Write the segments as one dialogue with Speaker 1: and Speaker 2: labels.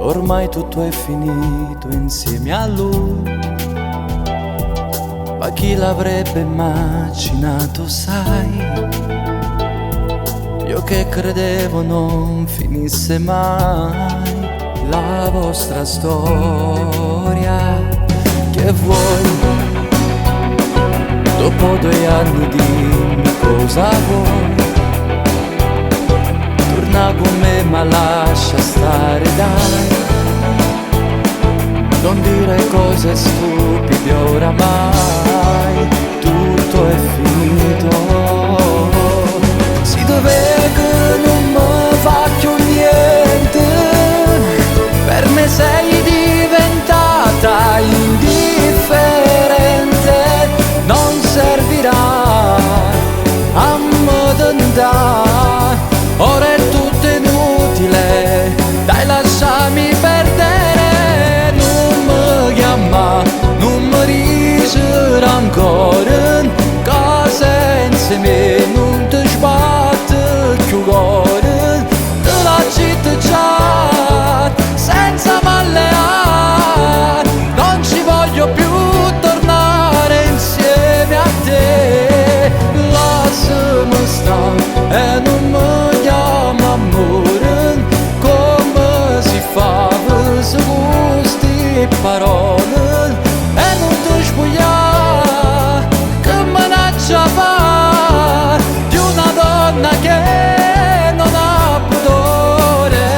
Speaker 1: Ormai tutto è finito insieme a lui, ma chi l'avrebbe immaginato, sai? Io che credevo non finisse mai la vostra storia. Che vuoi? Dopo 2 anni dimmi cosa vuoi. Torna con me ma lascia stare, dai. Non dire cose stupide oramai, tutto è finito. Si dov'è che non mi fa più niente, per me sei diventata indifferente. Non servirà a me d'andare, ora è tutto inutile, dai lasciami perdere. Non mi ricerca ancora, che insieme non ti sbatte più cuore. Te la città già, senza malleare, non ci voglio più tornare insieme a te. Lasciami stare e non mi chiama amore, come si fa se gusti parole. Che non ha pudore,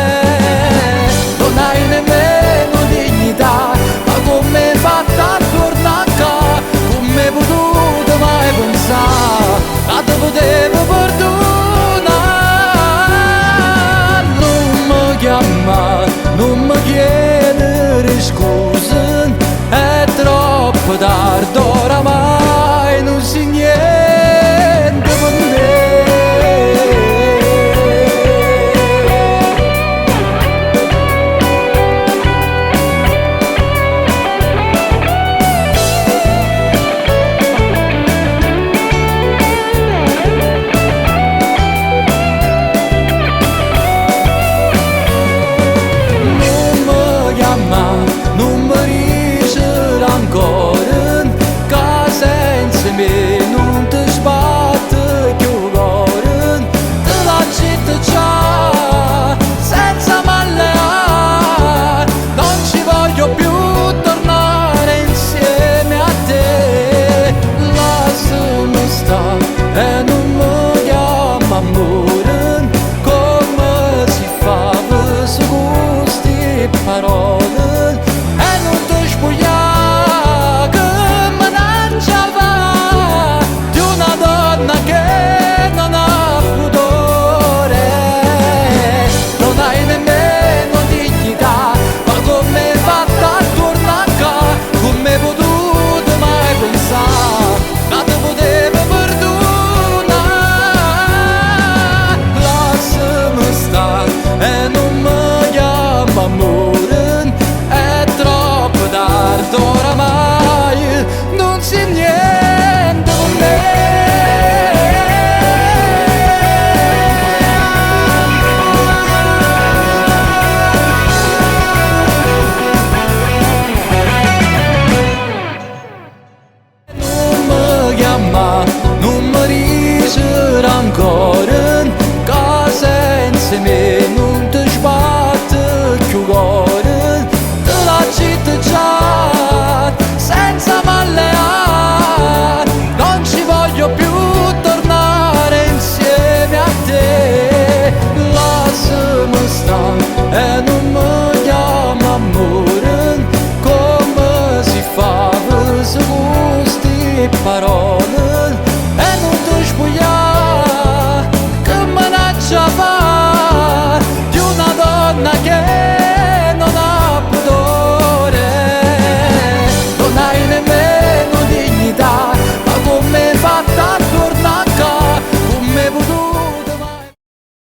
Speaker 1: non hai nemmeno dignità, ma come fatta a tornare qua, come potuto mai pensare, ma te potevo perdonare. Non mi chiamare, non mi chiedere scuse, è troppo tardi oramai, non si niente per me. Non mi ricerca ancora, che senza me non ti sbatte più cuore. Te la città già, senza malleare, non ci voglio più tornare insieme a te. Lasciami stare e non mi chiama amore, come si fa se gusti parole. Oramai non c'è niente con me. Non mi chiama, non mi ricerca ancora, che senza me non ti sbatte più cuore. Te la città già, senza malleare, non ci voglio più tornare insieme a te. Lasciami stare e non mi chiama amore, come si fa se gusti parole.